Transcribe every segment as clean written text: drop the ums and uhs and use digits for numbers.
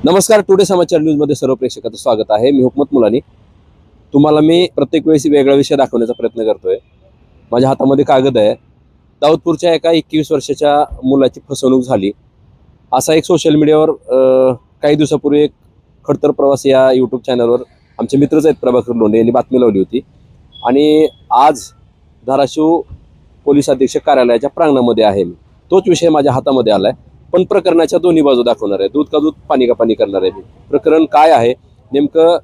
नमस्कार, टुडे समाचार न्यूज मध्ये सर्व प्रेक्षकांचं स्वागत आहे। मी हुकमत मुलानी। तुम्हाला मी प्रत्येक वेळेस वेगळा विषय दाखवण्याचा प्रयत्न करतोय। माझ्या हातामध्ये कागद आहे। दाऊदपूरच्या एका 21 वर्षाच्या मुलाची फसवणूक झाली असा एक सोशल मीडियावर काही दिवसापूर्वी एक खडतर प्रवास या यूट्यूब चॅनलवर आमचे मित्रच आहेत प्रभाकर लोंढे यांनी बातमी लावली होती। आणि आज धाराशिव पोलीस अधीक्षक कार्यालयाच्या प्रांगणामध्ये आहे मी। तोच विषय माझ्या हातामध्ये आलाय, पण प्रकरणाच्या दोन्ही बाजू दाखवणार आहे। दूध का दूध पाणी का पाणी करणार आहे मी। प्रकरण काय आहे नेमकं,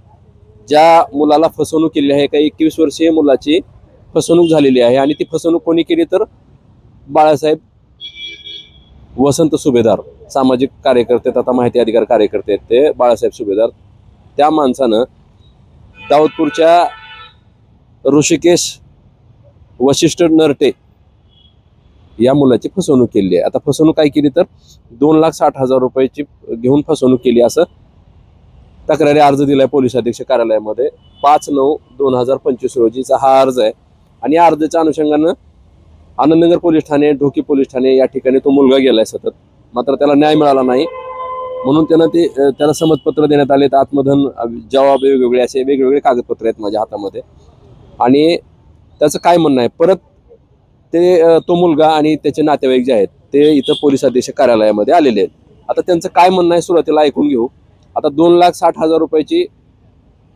ज्या मुलाला फसवणूक केली आहे, एका 21 वर्षीय मुलाची फसवणूक झालेली आहे आणि ती फसवणूक कोणी केली तर बाळासाहेब वसंत सुभेदार, सामाजिक कार्यकर्ते तथा माहिती अधिकार कार्यकर्ते ते बाळासाहेब सुभेदार, त्या माणसानं दाऊदपूरच्या ऋषिकेश वशिष्ठ नरटे या मुलाची फसवणूक केली आहे। आता फसवणूक काय केली तर 2,60,000 रुपयाची घेऊन फसवणूक केली असं तक्रारी अर्ज दिलाय पोलीस अधीक्षक कार्यालयामध्ये। 5/9/2025 रोजीचा हा अर्ज आहे आणि या अर्जाच्या अनुषंगानं आनंदनगर पोलीस ठाणे, ढोकी पोलीस ठाणे या ठिकाणी तो मुलगा गेलाय सतत, मात्र त्याला न्याय मिळाला नाही म्हणून त्याला समजपत्र देण्यात आले। आत्मधन, जबाब वेगवेगळे असे वेगवेगळे कागदपत्र आहेत माझ्या हातामध्ये आणि त्याचं काय म्हणणं आहे परत तो मुलगा आणि त्याचे नातेवाईक जे आहेत ते इथं पोलीस अधीक्षक कार्यालयामध्ये आलेले आहेत। आता त्यांचं काय म्हणणं आहे सुरुवातीला ऐकून घेऊ। आता 2,60,000 रुपयाची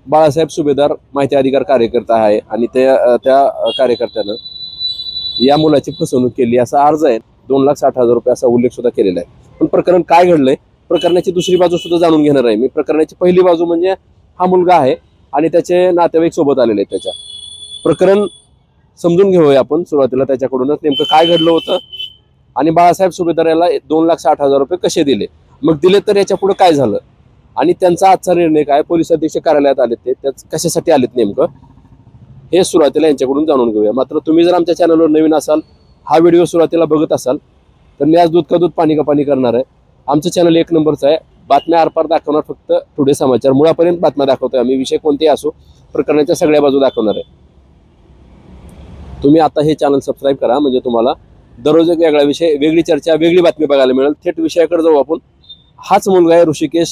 बाळासाहेब सुभेदार माहिती अधिकार कार्यकर्ता आहे आणि त्या कार्यकर्त्यानं या मुलाची फसवणूक केली असा अर्ज आहे। 2,60,000 रुपये असा उल्लेख सुद्धा केलेला आहे। पण प्रकरण काय घडलंय, प्रकरणाची दुसरी बाजू सुद्धा जाणून घेणार आहे मी। प्रकरणाची पहिली बाजू म्हणजे हा मुलगा आहे आणि त्याचे नातेवाईक सोबत आलेले आहेत। त्याच्या प्रकरण समजून घेऊया आपण सुरुवातीला त्याच्याकडूनच नेमकं काय घडलं होतं आणि बाळासाहेब सुभेदार याला 2,60,000 रुपये कसे दिले, मग दिले तर याच्या पुढे काय झालं आणि त्यांचा आजचा निर्णय काय, पोलीस अधीक्षक कार्यालयात आले ते कशासाठी आलेत नेमकं हे सुरुवातीला यांच्याकडून जाणून घेऊया। मात्र तुम्ही जर आमच्या चॅनलवर नवीन असाल, हा व्हिडिओ सुरुवातीला बघत असाल तर मी आज दूध का दूध पाणी का पाणी करणार आहे। आमचं चॅनल एक नंबरचं आहे, बातम्या आरपार दाखवणार फक्त टुडे समाचार, मुळापर्यंत बातम्या दाखवतोय आम्ही। विषय कोणतेही असो, प्रकरणाच्या सगळ्या बाजू दाखवणार आहे। तुम्ही आता हे चॅनल सबस्क्राईब करा म्हणजे तुम्हाला दररोज एक वेगळा विषय, वेगळी चर्चा, वेगळी बातमी बघायला मिळेल। थेट विषयाकडे जाऊ आपण। हाच मुलगा आहे ऋषिकेश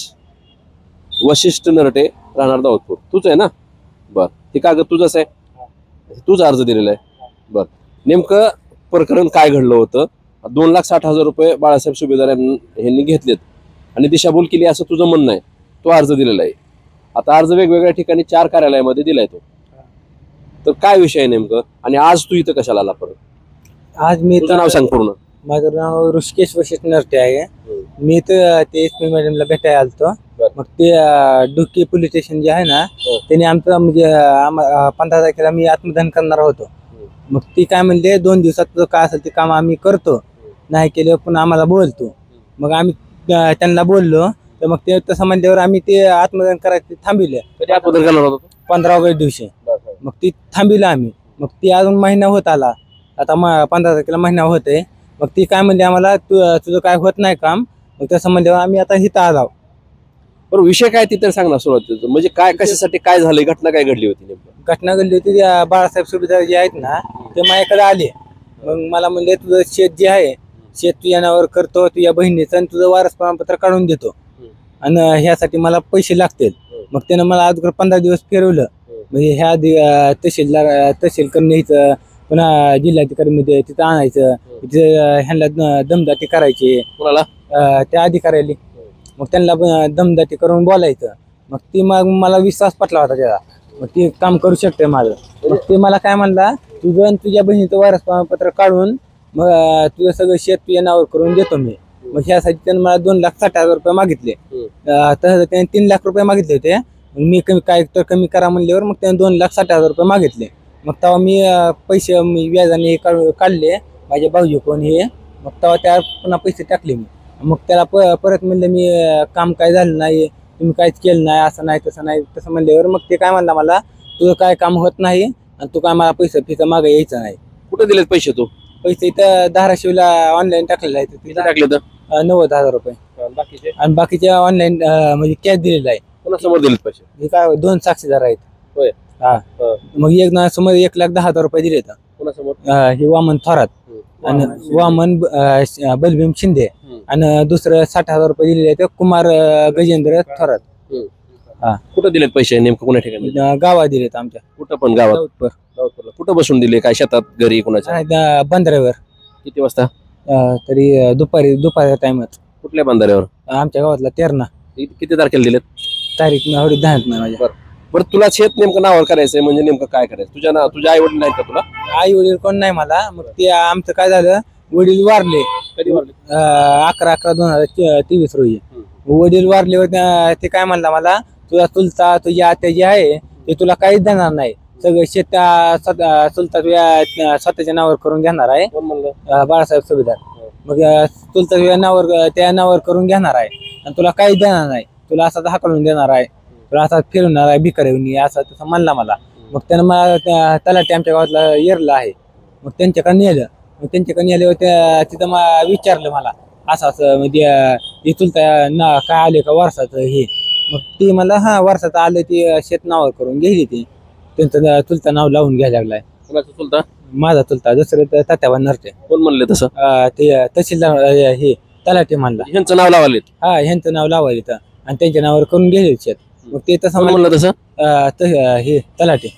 वशिष्ठ नरटे, राहणार दाऊदपूर। तूच आहे ना? बर, हे कागद तुझंच आहे, तूच अर्ज दिलेला आहे। बर, नेमकं प्रकरण काय घडलं होतं? 2,60,000 रुपये बाळासाहेब सुभेदार यांनी घेतलेत आणि दिशाभूल केली असं तुझं म्हणणं आहे। तो अर्ज दिलेला आहे। आता अर्ज वेगवेगळ्या ठिकाणी 4 कार्यालयामध्ये दिलाय तो, तर काय विषय आहे नेमकं आणि आज तू इथं कशाला आला परत? आज मी तुझं नाव सांग पूर्ण। माझं नाव ऋषिकेश वशिष्ठ नरटे आहे। मी तर ते SP मॅडमला भेटायला आलतो। मग ते ढोकी पोलीस स्टेशन जे आहे ना, त्यांनी आमचं म्हणजे 15 तारखेला मी आत्मदहन करणार होतो। मग ती काय म्हणले 2 दिवसात तुझं काय असेल ते काम आम्ही करतो, नाही केलं पण आम्हाला बोलतो। मग आम्ही त्यांना बोललो तर मग ते तसं म्हणल्यावर आम्ही ते आत्मदहन करायचं थांबिले। कधी आत्मदहन करणार होतो? 15 ऑगस्ट दिवशी। मग ती थांबिलं आम्ही। मग ती अजून महिना होत आला, आता 15 तारखेला महिना होते। मग ती काय म्हणली आम्हाला तुझं काय होत नाही काम, मग तसं म्हणल्यावर आम्ही आता इथं आलो। पण विषय काय ती तर सांग ना सुरुवातीला, म्हणजे काय कशासाठी काय झालंय, घटना काय घडली होती नेमकं? घटना घडली होती बाळासाहेब सुभेदार जे आहेत ना ते माझ्याकडे आले। मग मला म्हणले तुझं शेत जे आहे शेत तुझ्या नावावर करतो, तुझ्या बहिणीचं, आणि तुझं वारस प्रमाणपत्र काढून देतो आणि ह्यासाठी मला पैसे लागतील। मग त्यानं मला अगोदर 15 दिवस फिरवलं, म्हणजे ह्या तहसील करणं, पुन्हा जिल्हाधिकारीमध्ये तिथं आणायचं, तिथं ह्यांना दमदाटी करायची त्या अधिकाऱ्याला। मग त्यांना दमदाटी करून बोलायचं। मग ती मला विश्वास पटला होता त्याचा, मग ती काम करू शकते माझं। मग ते मला काय म्हणला, तुझं आणि तुझ्या बहिणीचं वारस प्रमाणपत्र काढून मग तुझं सगळं शेत तुझ्या नावावर करून देतो मी। मग ह्यासाठी त्यानं मला 2,60,000 रुपये मागितले। तसं त्याने 3 लाख रुपये मागितले होते। मी काय तर कमी करा म्हणल्यावर मग त्याने 2,60,000 रुपये मागितले। मग तेव्हा मी पैसे व्याजाने काढले माझ्या भाऊजी कोण हे। मग तेव्हा त्या पुन्हा पैसे टाकले मी। मग त्याला परत म्हणलं मी काम काय झालं नाही, तुम्ही काहीच केलं नाही, असं नाही तसं नाही तसं म्हणल्यावर मग ते काय म्हणला मला, तुझं काय काम होत नाही आणि तू काय मला पैसा मागे यायचं नाही। कुठे दिलेत पैसे तू? पैसे इथं धाराशिवला ऑनलाईन टाकलेला आहे। तिथे टाकले तर 90,000 रुपये आणि बाकीचे ऑनलाईन म्हणजे कॅश दिलेला आहे। कोणासमोर दिलेत पैसे? हे काय 2 साक्षीदार आहेत। होय, हा। मग एक ना समोर 1,10,000 रुपये दिले। कोणासमोर? हे वामन थोरात आणि वामन बलभीम शिंदे आणि दुसरं 60,000 रुपये दिलेले ते कुमार गजेंद्र थोरात. कुठं दिलेत पैसे नेमकं कोणा ठिकाणी गावात दिलेत आमच्या कुठं पण गावात कुठं बसून दिले काय शेतात घरी कोणाच्या बंधाऱ्यावर. किती वाजता तरी दुपारच्या टाइमात कुठल्या बंधाऱ्यावर आमच्या गावातला तेरणा. किती तारखेला दिलेत तारीख एवढी ध्यानात नाही माझ्या. बरं तुला शेत नेमकं नावावर करायचंय म्हणजे नेमकं काय करायचं तुझ्या आई वडील नाहीत का तुला आई वडील कोण नाही मला. मग ते आमचं काय झालं, वडील वारले कधी वाढले 11/11/2023 रोजी. वडील वारल्यावर ते काय म्हणला मला, तुझा चुलता तुझी आत्या जी आहे ते तुला काहीच देणार नाही, सगळं शेत चुलता तुझ्या स्वतःच्या नावावर करून घेणार आहे. कोण म्हणलं बाळासाहेब सुभेदार. मग चुलता तुझ्या नावावर त्या नावावर करून घेणार आहे आणि तुला काहीच देणार नाही, तुला असा हाकलून देणार आहे, तुला असा फिरवणार आहे भिकाऱ्यानी, असं तसं म्हणला मला. मग त्यानं मला तलाठी आमच्या गावातला येरला आहे, मग त्यांच्याकडे नेलं. मग त्यांच्याकडे नेल्यावर तिथं विचारलं मला असं असं म्हणजे हे चुलता ना काय आले का वारसाचं हे. मग ते मला वारसाचं आलं, ते शेत नावावर करून गेली, ती त्यांचं चुलता नाव लावून घ्यायला लागलाय. कुणाचं चुलता माझा चुलता दुसरं तात्याबा नरटे. कोण म्हणले तसं ते तहसीलदार हे तलाठी म्हणला. ह्यांचं नाव लावलेत ह्यांचं नाव लावायला इथं आणि त्यांच्या नावावर करून गेले शेत. मग ते तसं म्हणलं तसं हे तलाठी.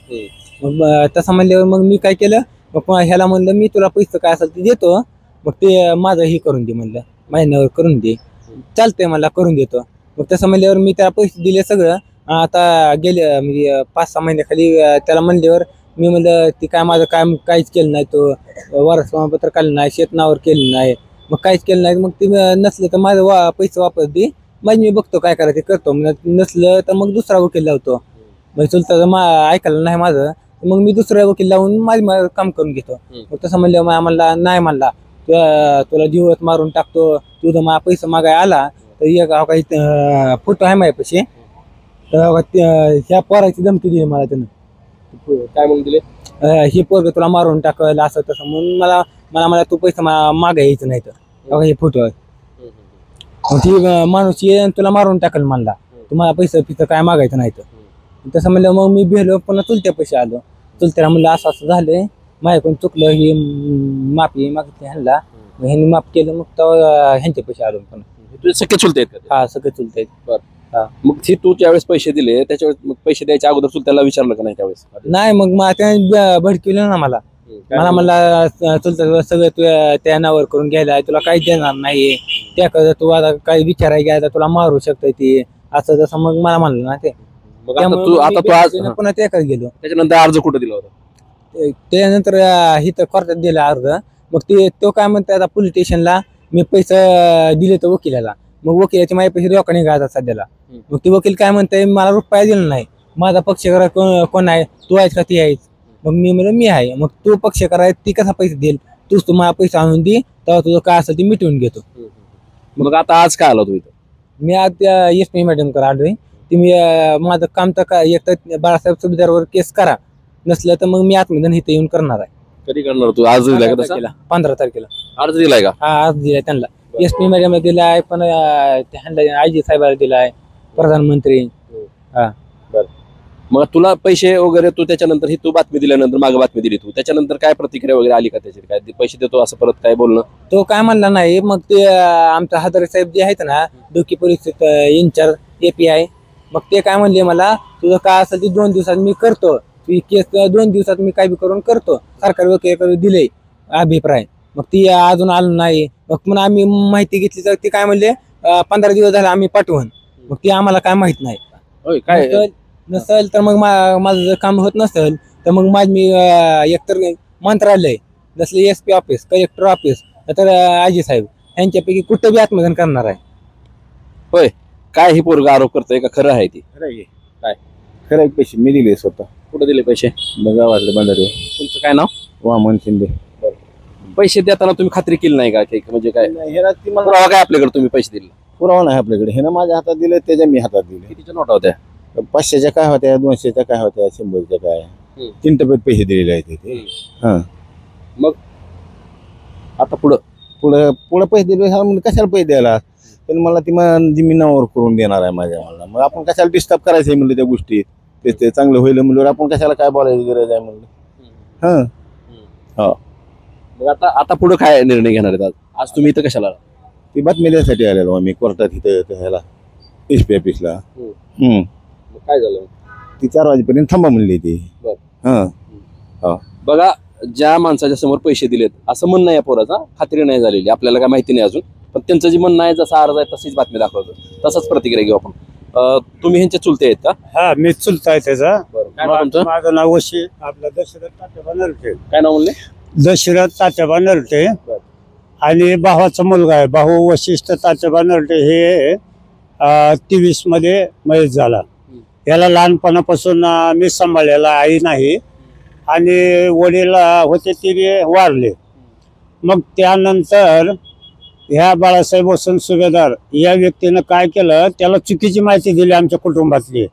मग तसं म्हणल्यावर मग मी काय केलं, मग ह्याला म्हणलं मी तुला पैसे काय असेल ते देतो, मग ते माझं हे करून दे म्हणलं, माझ्या नावावर करून दे. चालतंय मला करून देतो. मग तसं म्हणल्यावर मी त्याला पैसे दिले सगळं. आता गेले म्हणजे 5-6 महिन्याखाली त्याला म्हणल्यावर मी म्हणलं ती काय माझं काहीच केलं नाही, तो वारस प्रमाणपत्र काढलं नाही, शेत नावावर केलं नाही, मग काहीच केलं नाही. मग ते नसलं तर माझं पैसे वापस दे, मग मी बघतो काय करायचं करतो. नसलं तर मग दुसरा वकील लावतो. मग चुलता ऐकायला नाही माझं, मग मी दुसरा वकील लावून माझं काम करून घेतो. मग तसं म्हणलं म्हणला नाही म्हणला, तुला जीवत मारून टाकतो, तुझं मला पैसे मागाय आला तर एक काही फोटो आहे माझ्यापाशी, तर ह्या पोराची धमकी दिली मला त्यानं. काय म्हणून दिले हे पोरग तुला मारून टाकल असं तसं म्हणून मला तू पैसे मागा यायचं नाही तर हे फोटो आहे. मग ती माणूस ये तुला मारून टाकल म्हणला, तुम्हाला पैसे काय मागायचं नाही तर. तसं म्हणलं मग मी भेलो पुन्हा चुलत्या पैसे आलो. चुलत्याला म्हणलं असं असं झालंय, माझ्याकडून चुकलं, हे माफी मागितली ह्यांना, मग ह्यांनी माफ केलं. मग तेव्हा ह्यांचे पैसे आलो पुन्हा. तुझे सगळे चुलते आहेत का सगळे चुलते. मग ही तू ज्यावेळेस पैसे दिले त्याच्यावेळेस मग पैसे द्यायच्या अगोदर चुलत्याला विचारलं का नाही त्यावेळेस नाही. मग त्याने भडकवलं ना मला म्हणला चुलता सगळं तू त्या नावावर करून घ्यायला, तुला काही देणार नाही, त्याकडे तू आता काही विचारायला घ्यायला तुला मारू शकतोय ती, असं तसं मग मला म्हणलं ना ते. मग आता तू आज पुन्हा त्याकडे गेलो. त्याच्यानंतर अर्ज कुठं दिला होता त्यानंतर इथं कोर्टात दिला अर्ज. मग तो काय म्हणते आता पोलीस स्टेशनला मी पैसे दिले तर वकिलाला, मग वकिलाचे माझे पैसे रोखाने घालतात सध्याला. मग ते वकील काय म्हणते मला रुपया दिला नाही, माझा पक्षकार कोण आहे, तू आहेस का ती आहेस. मग मी म्हणलं मी आहे. मग तू पक्षकार आहे ती कसा पैसे देईल, तूच तुम्हाला पैसे आणून दे, तेव्हा तुझं काय असेल ते मिटवून घेतो. मग आता आज काय आला तू इथं मी आज त्या SP मॅडमकडे आलोय. तुम्ही माझं काम तर काय एक तर बाळासाहेब सुभेदारवर केस करा, नसलं तर मग मी आत्मदान इथे येऊन करणार आहे. कधी करणार तू आज दिलाय का तसा 15 तारखेला अर्ज दिलाय का आज दिलाय त्यांना. SP मॅडमला दिलाय, पण आयजी साहेबाला दिलाय, प्रधानमंत्री. मग तुला पैसे वगैरे तू त्याच्यानंतर ही तू बातमी दिल्यानंतर मागे बातमी दिली तू त्याच्यानंतर काय प्रतिक्रिया वगैरे आली का त्याची, काय पैसे देतो असं परत काय बोलणं तो काय म्हणला नाही. मग ते आमचा हजारे साहेब जे आहेत ना डोकी पोलीस इन्चार्ज API, मग ते काय म्हणले मला तुझं काय असेल ते 2 दिवसात मी करतो, ती केस 2 दिवसात मी काय बी करून करतो, सरकारी वकील दिले अभिप्राय. मग ती अजून आलं नाही. मग पुन्हा आम्ही माहिती घेतली तर ते काय म्हणले 15 दिवस झाले आम्ही पाठवून. मग ते आम्हाला काय माहित नाही. काय नसेल तर मग माझं जर काम होत नसेल तर मग मी एकतर मंत्रालय नसले SP ऑफिस, कलेक्टर ऑफिस, तर आजी साहेब यांच्यापैकी कुठं बी आत्मदान करणार आहे. होय काय ही पोरगा आरोप करतोय का खरं आहे ती काय खरं पैसे मी दिले स्वतः. कुठं दिले पैसे गावातले बंधारे. तुमचं काय नाव वामन शिंदे. पैसे देताना तुम्ही खात्री केली नाही का की म्हणजे काय हे रात्री मला पुरावा काय आपल्याकडे तुम्ही पैसे दिले पुरावा नाही आपल्याकडे. हे ना माझ्या हातात दिले, त्याच्या मी हातात दिले. कितीच्या नोटा होत्या 500च्या काय होत्या, 200च्या काय होत्या, 100च्या काय, 3 टप्प्यात पैसे दिलेले आहेत ते. हा मग आता पुढं पैसे दिले म्हणजे कशाला पैसे द्यायला, पण मला ती जमिनावर करून देणार आहे माझ्या मला. मग आपण कशाला डिस्टर्ब करायचं आहे म्हणलं त्या गोष्टीत, ते चांगलं होईल म्हणलं आपण कशाला काय बोलायची गरज आहे म्हणलं. हा मग आता पुढे काय निर्णय घेणार आहेत आज तुम्ही इथं कशाला आला? ती बातमी द्यायसाठी आलेलो आम्ही कोर्टात इथं ह्याला एसपी ऑफिसला. मग काय झालं? ती 4 वाजेपर्यंत थांबा म्हणली ती. बघा, ज्या माणसाच्या समोर पैसे दिलेत असं म्हणणं आहे या पोराचा, खात्री नाही झालेली, आपल्याला काय माहिती नाही अजून, पण त्यांचं जे म्हणणं आहे जसा अर्ज आहे तशीच बातमी दाखवतो, तसाच प्रतिक्रिया घेऊ आपण. तुम्ही ह्यांचे चुलते आहेत का? हा मी चुलता आहे त्याचा. काय नाव तुमचं? माझं नाव वशी आपला दशरथ तात्याबा नरटे. काय नाव म्हणले? दशरथ तात्याबा नरटे आणि भावाचा मुलगा आहे भाऊ वशिष्ठ तात्याबा नरटे. हे 23 मध्ये मयत झाला. याला लहानपणापासून मी सांभाळलेला, आई नाही, आणि वडील होते ते वारले. मग त्यानंतर ह्या बाळासाहेब वसंत सुभेदार या व्यक्तीनं काय केलं, त्याला चुकीची माहिती दिली आमच्या कुटुंबातली,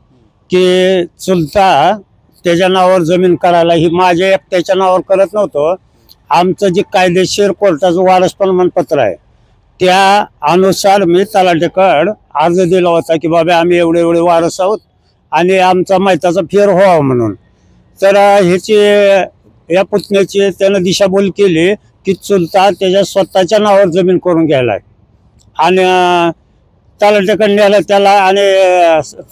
की चुलता त्याच्या नावावर जमीन करायला, ही माझ्या एकट्याच्या नावावर करत नव्हतं. आमचं जे कायदेशीर कोर्टाचं वारस प्रमाणपत्र आहे त्या अनुसार मी तलाठीकडे अर्ज दिला होता की बाबा आम्ही एवढे एवढे वारस आहोत आणि आमचा माहिताचा फेर व्हावा म्हणून. तर ह्याची या पुतण्याची त्यानं दिशाभूल केली की चुलता त्याच्या स्वतःच्या नावावर जमीन करून घ्यायला, आणि तलाठीकडे नेलं त्याला. आणि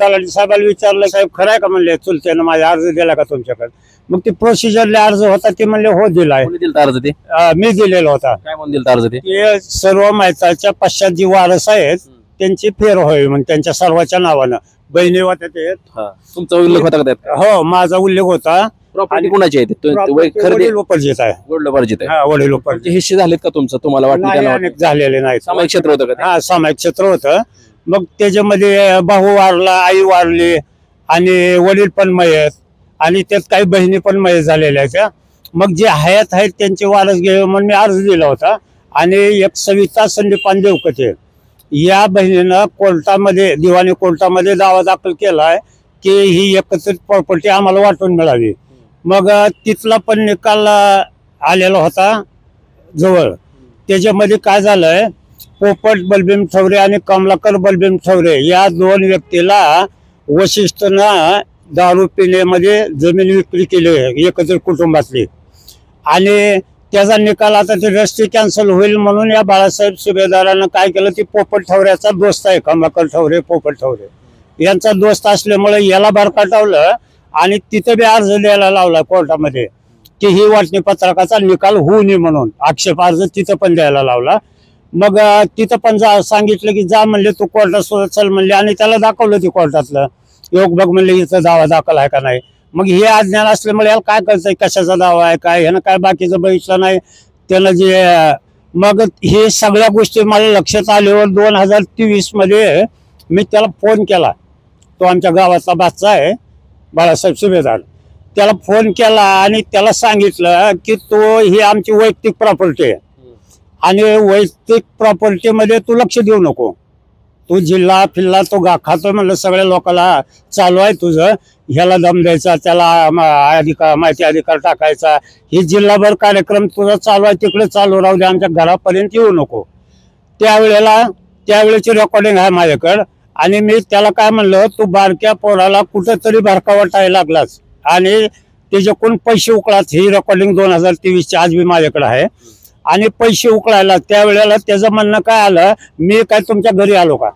तलाठी साहेबाला विचारलं, साहेब खरं आहे का म्हणले चुलत्यानं माझा अर्ज दिला का तुमच्याकडे? मग ते प्रोसिजरले अर्ज होता ते म्हणले हो दिलाय. कोणी दिलता अर्ज ते? मी दिलेला होता. काय म्हणून दिलता अर्ज ते? ते सर्व माहिताच्या पश्चात जी वारस आहेत त्यांची फेर व्हावी म्हणून त्यांच्या सर्वांच्या नावानं. बहिणी होत्या ते. तुमचा उल्लेख होता का त्यात? हो माझा उल्लेख होता. प्रॉपर्टी कोणाची आहे ते? खरेदी वडिलोपार्जित आहे. वडिलोपार्जित आहे. हा वडिलोपार्जित. तुमचे हिस्से झालेत का तुमचं? तुम्हाला वाटलं नाही, त्यांना अनेक झालेले नाही. सामायिक क्षेत्र होतं का ते? हा सामायिक क्षेत्र होतं. मग त्याच्यामध्ये भाऊ वारला, आई वारली आणि वडील पण मयत, आणि त्यात काही बहिणी पण मयत झालेल्या आहेत. मग जे हयात आहेत त्यांचे वारस घ्यावे म्हणून मी अर्ज दिला होता. आणि एक सविता संदीपान देवकते या बहिणीनं कोर्टामध्ये, दिवाणी कोर्टामध्ये दावा दाखल केलाय की ही एकत्रित प्रॉपर्टी आम्हाला वाटून मिळावी. मग तिथला पण निकाल आलेला होता जवळ. त्याच्यामध्ये काय झालंय, पोपट बलभीम ठवरे आणि कमलाकर बलभीम ठवरे या 2 व्यक्तीला वशिष्ठनं दारू पिण्यामध्ये जमीन विक्री केली एकत्रित कुटुंबातली. आणि त्याचा निकाल आता ते रस्ते कॅन्सल होईल म्हणून या बाळासाहेब सुभेदारानं काय केलं, ती पोपट ठवऱ्याचा दोस्त आहे, कमलाकर ठवरे पोपट ठवरे यांचा दोस्त असल्यामुळे याला बरकाटवलं आणि तिथं बी अर्ज द्यायला लावला कोर्टामध्ये की ही वाटणी पत्रकाचा निकाल होऊ नये म्हणून आक्षेप अर्ज तिथं पण द्यायला लावला. मग तिथं पण सांगितलं की जा म्हणले तू कोर्टात चल म्हणले, आणि त्याला दाखवलं ते कोर्टातलं योग बघ म्हणले इथं दावा दाखल आहे का नाही. मग हे अज्ञान असल्यामुळे याला काय करायचंय, कशाचा दावा आहे काय, ह्यानं काय बाकीचं बघितलं नाही त्यानं जे. मग हे सगळ्या गोष्टी मला लक्षात आल्यावर 2023 मध्ये मी त्याला फोन केला. तो आमच्या गावातला बादशाह आहे बाळासाहेब सुभेदार. त्याला फोन केला आणि त्याला सांगितलं की तो ही आमची वैयक्तिक प्रॉपर्टी आहे आणि वैयक्तिक प्रॉपर्टीमध्ये तू लक्ष देऊ नको. तू जिल्हा फिल्ला तो खातो म्हणलं, सगळ्या लोकांना चालू आहे तुझं, ह्याला दम द्यायचा, त्याला माहिती अधिकार टाकायचा, ही जिल्हाभर कार्यक्रम तुझा चालू आहे, तिकडे चालू राहू दे, आमच्या घरापर्यंत येऊ नको. त्यावेळेची रेकॉर्डिंग आहे माझ्याकडं. आणि मी त्याला काय म्हणलं, तू बारक्या पोराला कुठंतरी भरकावटायला लागलाच आणि त्याच्याकडून पैसे उकळाच. ही रेकॉर्डिंग 2023 आज बी माझ्याकडे आहे. आणि पैसे उकळायला त्यावेळेला त्याचं म्हणणं काय आलं, मी काय तुमच्या घरी आलो का,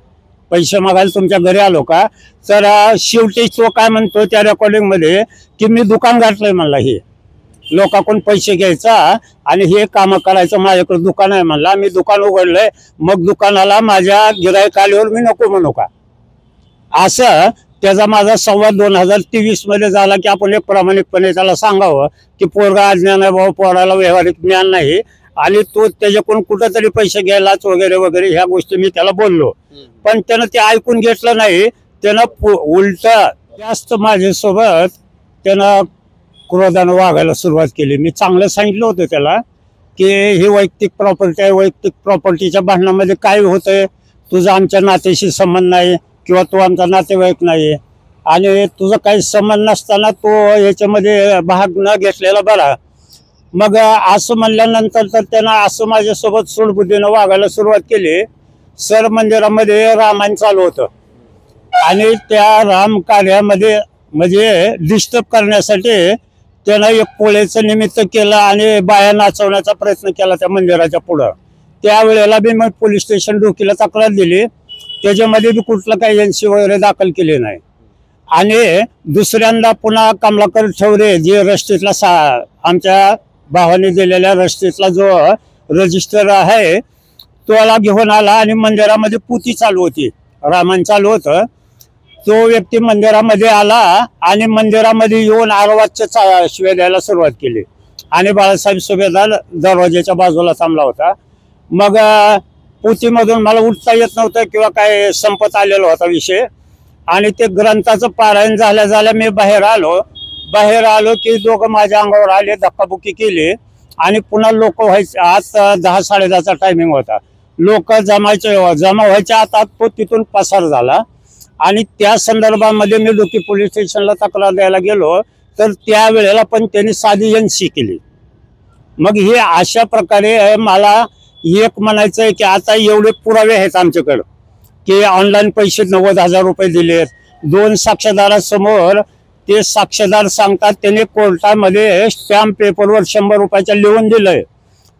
पैसे मागायला तुमच्या घरी आलो का? तर शेवटी तो काय म्हणतो त्या रेकॉर्डिंग मध्ये की मी दुकान घातलंय म्हणला, हे लोकांकडून पैसे घ्यायचा आणि हे काम करायचं, माझ्याकडे दुकान आहे म्हणला, मी दुकान उघडलंय, मग दुकानाला माझ्या गिराईक आल्यावर मी नको म्हणू का? असं त्याचा माझा संवाद 2023 मध्ये झाला की आपण एक प्रामाणिकपणे त्याला सांगावं की पोरगा अज्ञान आहे भाऊ, पोराला व्यावहारिक ज्ञान नाही आणि तो त्याच्याकडून कुठंतरी पैसे घ्यायलाच वगैरे वगैरे ह्या गोष्टी मी त्याला बोललो. पण त्यानं ते ऐकून घेतलं नाही. त्यानं उलट जास्त माझ्यासोबत त्यानं क्रोधानं वागायला सुरुवात केली. मी चांगलं सांगितलं होतं त्याला की ही वैयक्तिक प्रॉपर्टी आहे, वैयक्तिक प्रॉपर्टीच्या भांडणामध्ये काय होतंय, तुझा आमच्या नात्याशी संबंध नाही किंवा तो आमचा नातेवाईक नाही आणि तुझा काही संबंध नसताना तो याच्यामध्ये भाग न घेतलेला बरा. मग असं म्हणल्यानंतर तर त्यानं असं माझ्यासोबत सूडबुद्धीनं वागायला सुरुवात केली. सर मंदिरामध्ये रामायण चालू होतं आणि त्या राम कार्यामध्ये म्हणजे डिस्टर्ब करण्यासाठी त्यानं एक पोळ्याचं निमित्त केलं आणि बाया नाचवण्याचा प्रयत्न केला त्या मंदिराच्या पुढं. त्यावेळेला बी मग पोलीस स्टेशन डोकीला तक्रार दिली, त्याच्यामध्ये बी कुठलं काही एनसी वगैरे दाखल केली नाही. आणि दुसऱ्यांदा पुन्हा कमलाकर ठेवरे जे रस्त्यातला आमच्या भावाने दिलेल्या रस्त्यातला जो रजिस्टर आहे तोला घेऊन आला आणि मंदिरामध्ये पुती चालू होती, रामायण चालू होतं. तो व्यक्ती मंदिरामध्ये आला आणि मंदिरामध्ये येऊन आरवाजच्या शिव्या द्यायला सुरुवात केली आणि बाळासाहेब सुभेदार दरवाजाच्या बाजूला थांबला होता. मग पोथीमधून मला उठता येत नव्हतं किंवा काय संपत आलेला होता विषय आणि ते ग्रंथाचं पारायण झाल्या मी बाहेर आलो की दोघं माझ्या अंगावर आले, धक्काबुक्की केली आणि पुन्हा लोक व्हायचे. आज 10-10:30चा टायमिंग होता. लोक जमा व्हायच्या आता तो तिथून पसार झाला आणि त्या संदर्भामध्ये मी डोकी पोलीस स्टेशनला तक्रार द्यायला गेलो तर त्यावेळेला पण त्यांनी साधी एनसी केली. मग हे अशा प्रकारे मला एक म्हणायचं आहे की आता एवढे पुरावे आहेत आमच्याकडं की ऑनलाईन पैसे 90,000 रुपये दिलेत. 2 साक्षीदारासमोर ते साक्षीदार सांगतात त्यांनी कोर्टामध्ये स्टॅम्प पेपरवर 100 रुपयाच्या लिहून दिलंय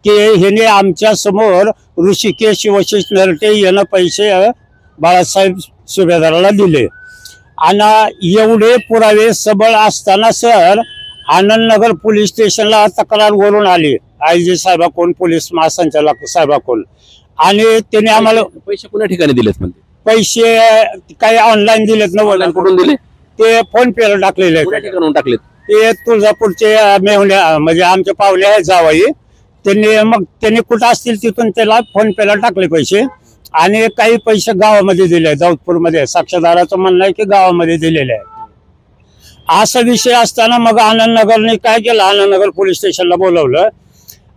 की ह्याने आमच्या समोर ऋषिकेश वशिष्ठ नरटे यानं पैसे बाळासाहेब सुभेदाराला दिले. आणि एवढे पुरावे सबळ असताना सर आनंदनगर पोलीस स्टेशनला तक्रार वरून आली IG साहेबाकडून, पोलीस महासंचालक साहेबाकडून आणि त्यांनी आम्हाला पैसे कुठल्या ठिकाणी दिलेत म्हणते? पैसे काही ऑनलाईन दिलेत ना. ऑनलाईन कुठून दिले? ते फोन पेला टाकलेले कुठल्या आहेत. ठिकाणाहून टाकलेत? ते तुळजापूरचे मेहुण्या म्हणजे आमचे पाहुणे आहेत जावाई, त्यांनी कुठं असतील तिथून त्याला फोन पेला टाकले पैसे आणि काही पैसे गावामध्ये दिले, दाऊदपूरमध्ये. साक्षीदाराचं म्हणणं आहे की गावामध्ये दिलेले आहे. असा विषय असताना मग आनंदनगरने काय केलं, आनंदनगर पोलीस स्टेशनला बोलवलं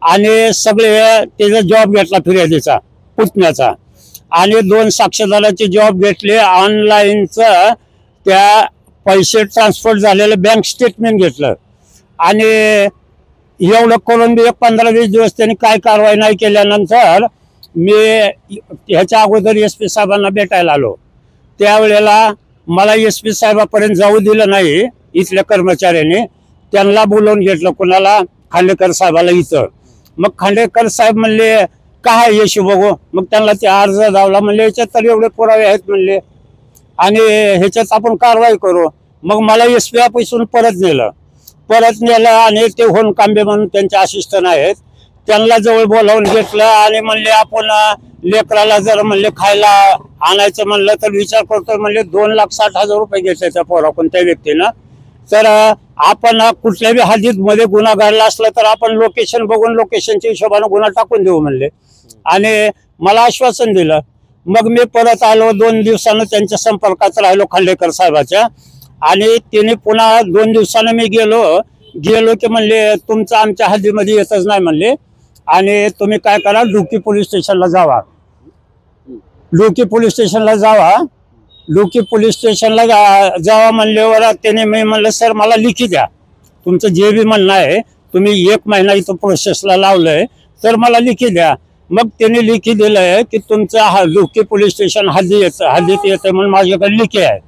आणि सगळे त्याचा जॉब घेतला फिर्यादीचा पुतण्याचा आणि 2 साक्षीदाराचे जॉब घेतले. ऑनलाईनचं त्या पैसे ट्रान्सफर झालेलं बँक स्टेटमेंट घेतलं आणि एवढं करून बी 15-20 दिवस त्यांनी काय कारवाई नाही केल्यानंतर मी ह्याच्या अगोदर SP साहेबांना भेटायला आलो. त्यावेळेला मला SP साहेबापर्यंत जाऊ दिलं नाही इथल्या कर्मचाऱ्यांनी. त्यांना बोलवून घेतलं, कुणाला, खांडेकर साहेबाला इथं. मग खांडेकर साहेब म्हणले काय यशू बघू. मग त्यांना ते अर्ज धावला, म्हणले याच्यात तर एवढे पुरावे आहेत म्हणले आणि ह्याच्यात आपण कारवाई करू. मग मला SP ऑफिसून परत नेलं आणि ते होनकांबे म्हणून त्यांचे असिस्टंट आहेत त्यांना जवळ बोलावून घेतलं आणि म्हणले आपण लेकराला जर म्हणले खायला आणायचं म्हणलं तर विचार करतो. म्हणले 2,60,000 रुपये घेतले त्या पोराकडून त्या व्यक्तीनं. तर आपण कुठल्याही हद्दीत मध्ये गुन्हा घडला असला तर आपण लोकेशन बघून लोकेशनच्या हिशोबाने गुन्हा टाकून देऊ म्हणले आणि मला आश्वासन दिलं. मग मी परत आलो, 2 दिवसानं त्यांच्या संपर्कात राहिलो खांडेकर साहेबाच्या आणि त्यांनी पुन्हा 2 दिवसानं मी गेलो की म्हणले तुमचं आमच्या हद्दीमध्ये येतच नाही म्हणले आणि तुम्ही काय करा, डोकी पोलीस स्टेशनला जावा. डोकी पोलीस स्टेशनला जावा म्हणल्यावर त्याने मी म्हणलं सर मला लिखी द्या, तुमचं जे बी म्हणणं आहे, तुम्ही 1 महिना इथं प्रोसेसला लावलंय तर मला लिखी द्या. मग त्यांनी लिखी दिलंय की तुमचं डोकी पोलीस स्टेशन हद्दीत येतं म्हणून माझ्याकडे लिखी आहे.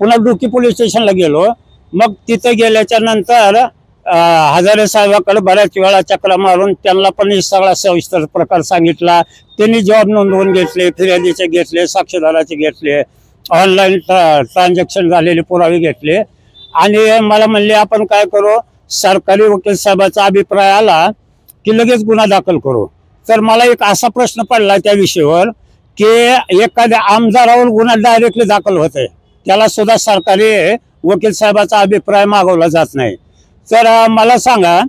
पुन्हा डोकी पोलीस स्टेशनला गेलो. मग तिथं गेल्याच्या नंतर हजारे साहेबाकडे बऱ्याच वेळा चक्रा मारून त्यांना पण सगळा सविस्तर प्रकार सांगितला. त्यांनी जॉब नोंदवून घेतले, फिर्यादीचे घेतले, साक्षीदाराचे घेतले, ऑनलाईन ट्रान्झॅक्शन झालेले पुरावे घेतले आणि मला म्हणले आपण काय करू, सरकारी वकील साहेबाचा अभिप्राय आला की लगेच गुन्हा दाखल करू. तर मला एक असा प्रश्न पडला त्या विषयावर की एखाद्या आमदारावर गुन्हा डायरेक्टली दाखल होतोय, त्याला सुद्धा सरकारी वकील साहेबाचा अभिप्राय मागवला जात नाही. तर मला सांगा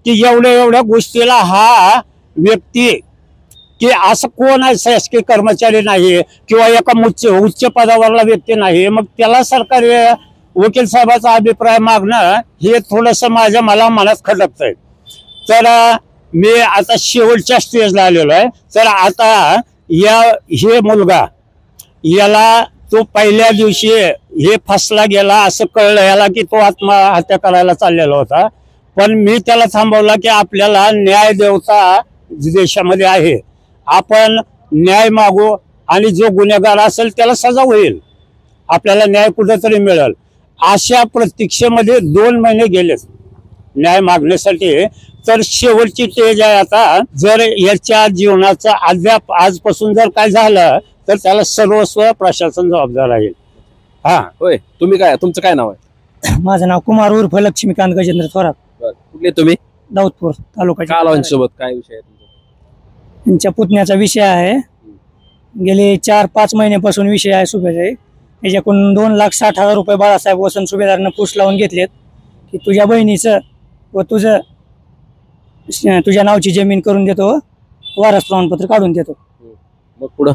की एवढ्या गोष्टीला हा व्यक्ती की असं कोण आहे, शासकीय कर्मचारी नाही किंवा एका उच्च पदावरला व्यक्ती नाही, मग त्याला सरकारी वकील साहेबाचा अभिप्राय मागणं हे थोडंसं मला मनात खटकतंय. तर मी आता शेवटच्या स्टेजला आलेलो आहे. तर आता हे मुलगा याला तो पहिल्या दिवशी हे फसला गेला असं कळलं याला की तो आत्महत्या करायला चाललेला होता. पण मी त्याला थांबवला की आपल्याला न्याय देवता देशामध्ये आहे, आपण न्याय मागू आणि जो गुन्हेगार असेल त्याला सजा होईल, आपल्याला न्याय कुठेतरी मिळेल. अशा प्रतीक्षेमध्ये 2 महिने गेले. न्याय मागण्यासाठी, तर शेवटची स्टेज आहे आता. जर याच्या जीवनाचं अद्याप आजपासून जर काय झालं तर त्याला सर्वस्व प्रशासन जबाबदार राहील. हा, होय, तुम्ही काय, तुमचं काय नाव आहे? माझं नाव कुमार उर्फ लक्ष्मीकांत गजेंद्र थोरात, कुठले तुम्ही? दाऊदपूर तालुका. कालवांसोबत काय विषय आहे तुमचा? त्यांच्या पुतण्याचा विषय आहे. गेले 4-5 महिन्यापासून विषय आहे सुभेदार. याच्याकडून 2,60,000 रुपये बाळासाहेब वसंत सुभेदारनं फूस लावून घेतलेत की तुझ्या बहिणीचं व तुझ्या नावची जमीन करून देतो, वारस प्रमाणपत्र काढून देतो. मग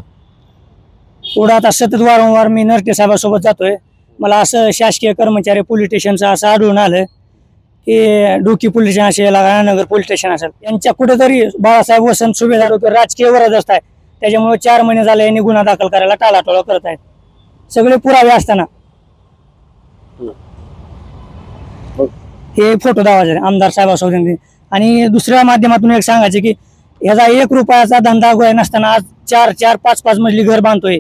पुढं आता सतत वारंवार मी नरटे साहेबासोबत जातोय. मला असं शासकीय कर्मचारी पोलीस स्टेशनचं असं आढळून आलं की डोकी पोलीस स्टेशन असेल, नगर पोलीस स्टेशन असेल, यांच्या कुठेतरी बाळासाहेब वसंत सुभेदार राजकीय वरदस्त आहे. त्याच्यामुळे 4 महिने झाले यांनी गुन्हा दाखल करायला टाळाटोळ करत आहेत, सगळे पुरावे असताना. हे फोटो दावाचे आमदार साहेबांसोबत. आणि दुसऱ्या माध्यमातून एक सांगायचे की ह्याचा 1 रुपयाचा धंदा गोळा नसताना आज 4-5 मजली घर बांधतोय.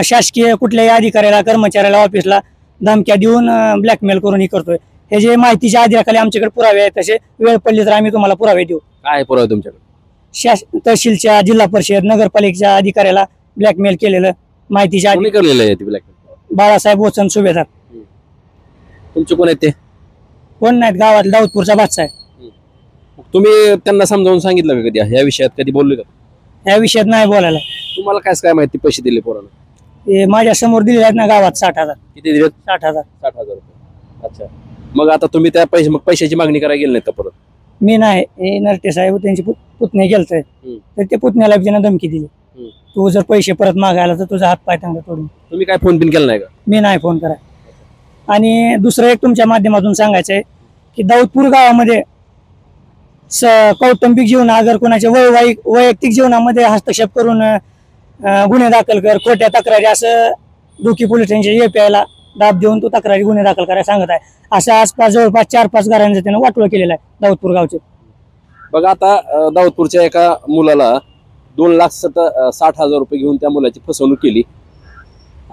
शासकीय कुठल्याही अधिकाऱ्याला, कर्मचाऱ्याला, ऑफिसला धमक्या देऊन ब्लॅकमेल करून हे करतोय. हे जे माहितीच्या अधिकाराखाली आमच्याकडे पुरावे आहेत, तसे वेळ पडली तर आम्ही तुम्हाला पुरावे देऊ. काय पुरावे तुमच्याकडे? तहसीलच्या, जिल्हा परिषद, नगरपालिकेच्या अधिकाऱ्याला ब्लॅकमेल केलेलं माहितीच्या कोणी केलेलं आहे ते ब्लॅकमेल? बाळासाहेब वसंत सुभेदार. तुमचे कोण आहेत ते? कोण नाहीत, गावात दाऊदपूरचा बादशाह आहे. तुम्ही त्यांना समजावून सांगितलं का कधी या विषयात, कधी बोलले का? या विषयात नाही बोलायला. तुम्हाला काय माहिती पैसे दिले पोरानं? हे माझ्या समोर दिले आहेत ना गावात 60,000. किती दिलेत? 60,000. 60,000 रुपये. अच्छा, मग आता तुम्ही त्या पैशाची मागणी करायला गेले नाहीत का परत? मी नाही, हे नरटे साहेब त्यांची पुतणे गेलतोय, तर ते पुतण्याला त्यानं धमकी दिली, तू जर पैसे परत मागायला तर तुझा हात पाय टांगला तोडून. तुम्ही काय फोन बिन केला नाही का? मी नाही फोन कराय. आणि दुसरं एक तुमच्या माध्यमातून सांगायचं आहे की दाऊदपूर गावामध्ये कौटुंबिक जीवन, अगर कोणाच्या वैयक्तिक जीवनामध्ये हस्तक्षेप करून गुन्हे दाखल कर, खोट्या तक्रारी, असं डोकी पोलीस स्टेशनच्या API दाब देऊन तो तक्रारी गुन्हे दाखल करायला सांगत आहे. असं आसपास जवळपास 4-5 घरांचं त्यानं वाटोळ केलेलं आहे दाऊदपूर गावचे. बघा, आता दाऊदपूरच्या एका मुलाला 2,60,000 रुपये घेऊन त्या मुलाची फसवणूक केली,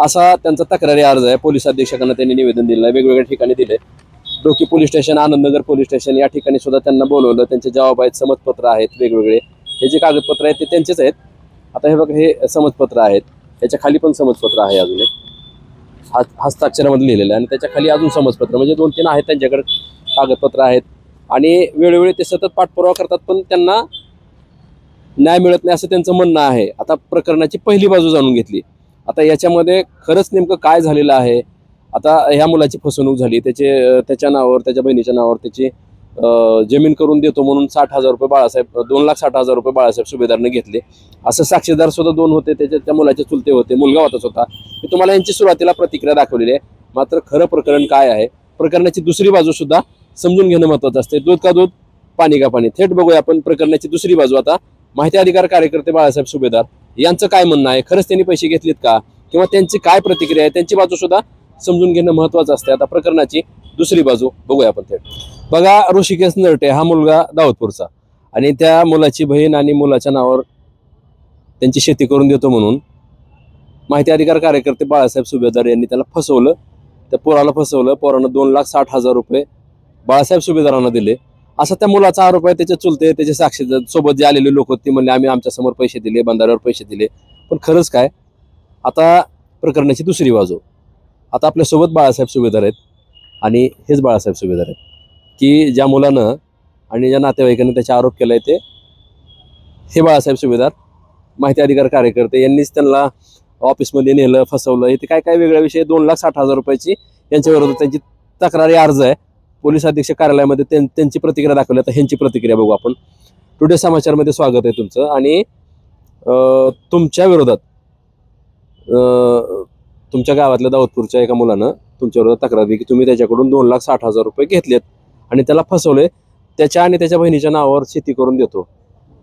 असा त्यांचा तक्रारी अर्ज आहे. पोलीस अधीक्षकांना त्यांनी निवेदन दिलं आहे, वेगवेगळ्या ठिकाणी दिले. डोकी police station, Anandnagar police station या ठिकाणी सुद्धा त्यांना बोलवलं. त्यांचे जबाब आहेत, समजपत्र आहेत वेगवेगळे. हे जे कागदपत्र आहेत ते त्यांचेच आहेत. आता हे बघा, हे समजपत्र आहेत, त्याच्या खाली पण समजपत्र आहे, अजून एक हस्ताक्षरामध्ये लिहिलेलं आहे, आणि त्याच्या खाली अजून समजपत्र, म्हणजे 2-3 आहेत त्यांच्याकडे कागदपत्र आहेत. आणि वेळोवेळी ते सतत पाठपुरावा करतात, पण त्यांना न्याय मिळत नाही असं त्यांचं म्हणणं आहे. आता प्रकरणाची पहिली बाजू जाणून घेतली. आता याच्यामध्ये खरंच नेमकं काय झालेलं आहे? आता ह्या मुलाची फसवणूक झाली, त्याच्या नावावर, त्याच्या बहिणीच्या नावावर त्याची जमीन करून देतो म्हणून 60,000 रुपये बाळासाहेब, 2,60,000 रुपये बाळासाहेब सुभेदारने घेतले, असं साक्षीदार सुद्धा 2 होते. त्या मुलाचे चुलते होते, मुलगा होताच होता. मी तुम्हाला यांची सुरुवातीला प्रतिक्रिया दाखवलेली आहे. मात्र खरं प्रकरण काय आहे, प्रकरणाची दुसरी बाजू सुद्धा समजून घेणं महत्त्वाचं असते. दूध का दूध, पाणी का पाणी. थेट बघूया आपण प्रकरणाची दुसरी बाजू. आता माहिती अधिकार कार्यकर्ते बाळासाहेब सुभेदार यांचं काय म्हणणं आहे, खरंच त्यांनी पैसे घेतलेत का, किंवा त्यांची काय प्रतिक्रिया आहे, त्यांची बाजू सुद्धा समजून घेणं महत्त्वाचं असते. आता प्रकरणाची दुसरी बाजू बघूया आपण थेट. बघा, ऋषिकेश नरटे हा मुलगा दाऊदपूरचा, आणि त्या मुलाची बहीण आणि मुलाच्या नावावर त्यांची शेती करून देतो म्हणून माहिती अधिकार कार्यकर्ते बाळासाहेब सुभेदार यांनी त्याला फसवलं. त्या पोराला फसवलं. पोरानं 2,60,000 रुपये बाळासाहेब सुभेदारांना दिले, असा त्या मुलाचा आरोप आहे. त्याचे चुलते, त्याचे साक्षीदार सोबत जे आलेले लोक होते, म्हणले आम्ही आमच्या समोर पैसे दिले, बंधाऱ्यावर पैसे दिले. पण खरंच काय? आता प्रकरणाची दुसरी बाजू. आता आपल्यासोबत बाळासाहेब सुभेदार आहेत, आणि हेच बाळासाहेब सुभेदार आहेत की ज्या मुलानं आणि ज्या नातेवाईकांनी त्याचा आरोप केलाय ते हे बाळासाहेब सुभेदार, माहिती अधिकार कार्यकर्ते यांनीच त्यांना ऑफिसमध्ये नेलं, फसवलं. हे काय काय वेगळा विषय. 2,60,000 रुपयाची यांच्या विरोधात त्यांची तक्रारी अर्ज आहे. पोलीस अधीक्षक कार्यालयामध्ये त्यांची प्रतिक्रिया दाखवली. आता ह्यांची प्रतिक्रिया बघू आपण. टुडे समाचारमध्ये स्वागत आहे तुमचं. आणि तुमच्या विरोधात तुमच्या गावातल्या दाऊदपूरच्या एका मुलानं तुमच्या विरोधात तक्रार दिली की तुम्ही त्याच्याकडून 2,60,000 रुपये घेतलेत आणि त्याला फसवले. त्याच्या आणि त्याच्या बहिणीच्या नावावर शेती करून देतो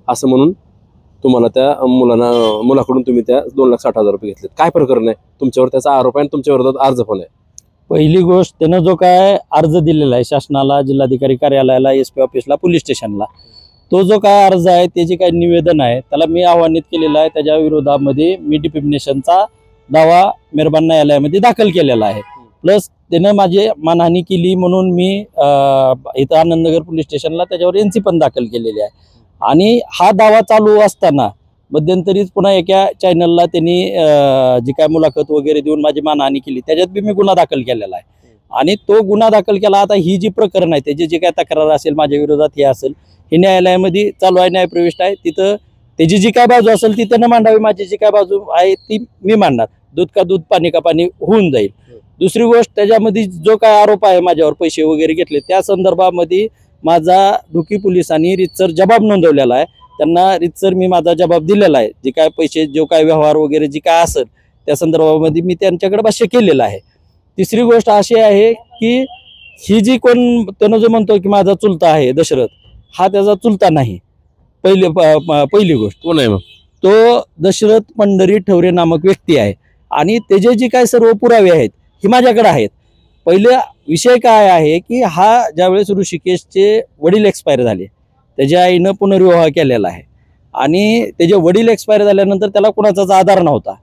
असं म्हणून तुम्हाला त्या मुलाकडून तुम्ही त्या 2,60,000 रुपये घेतलेत. काय प्रकरण आहे? तुमच्यावर त्याचा आरोप आहे आणि तुमच्या विरोधात अर्ज पण आहे. पहिली गोष्ट, त्यानं जो काय अर्ज दिलेला आहे शासनाला, जिल्हाधिकारी कार्यालयाला, SP ऑफिसला, पोलीस स्टेशनला, तो जो काय अर्ज आहे, ते जे काही निवेदन आहे त्याला मी आव्हानित केलेलं आहे. त्याच्या विरोधामध्ये मी डिफेमेशनचा दावा मेहरबान न्यायालयामध्ये दाखल केलेला आहे. प्लस त्यानं माझी मानहानी केली म्हणून मी इथं आनंदनगर पोलीस स्टेशनला त्याच्यावर NC पण दाखल केलेली आहे. आणि हा दावा चालू असताना मध्यंतरीच पुन्हा एका चॅनलला त्यांनी जी काय मुलाखत वगैरे देऊन माझी मानहानी केली, त्याच्यात बी मी गुन्हा दाखल केलेला आहे. आणि तो गुन्हा दाखल केला. आता ही जी प्रकरण आहे त्याची जी काय तक्रार असेल माझ्या विरोधात हे असेल, हे न्यायालयामध्ये चालू आहे, न्यायप्रविष्ट आहे. तिथं त्याची जी काय बाजू असेल ती त्यानं मांडावी, माझी जी काय बाजू आहे ती मी मांडणार. दूध का दूध पाणी का पाणी होऊन जाईल. दुसरी गोष्ट, त्याच्यामध्ये जो काय आरोप आहे माझ्यावर पैसे वगैरे घेतले त्या संदर्भामध्ये माझा ढुकी पोलिसांनी रीतसर जबाब नोंदवलेला आहे. त्यांना रीतसर मी माझा जबाब दिलेला आहे. जे काय पैसे, जो काय व्यवहार वगैरे जे काय असेल त्या संदर्भामध्ये मी त्यांच्याकडे भाष्य केलेलं आहे. तिसरी गोष्ट अशी आहे की ही जी कोण त्यानं जो म्हणतो की माझा चुलता आहे दशरथ, हा त्याचा चुलता नाही. पहिली गोष्ट कोण आहे मग? तो दशरथ पंढरी ठवरे नामक व्यक्ती आहे. आणि त्याचे जे काय सर्व पुरावे आहेत हे माझ्याकडे आहेत. पहिला विषय काय आहे की हा ज्यावेळेस ऋषिकेशचे वडील एक्सपायर झाले, त्याच्या आईनं पुनर्विवाह केलेला आहे. आणि त्याचे वडील एक्सपायर झाल्यानंतर त्याला कुणाचाच आधार नव्हता.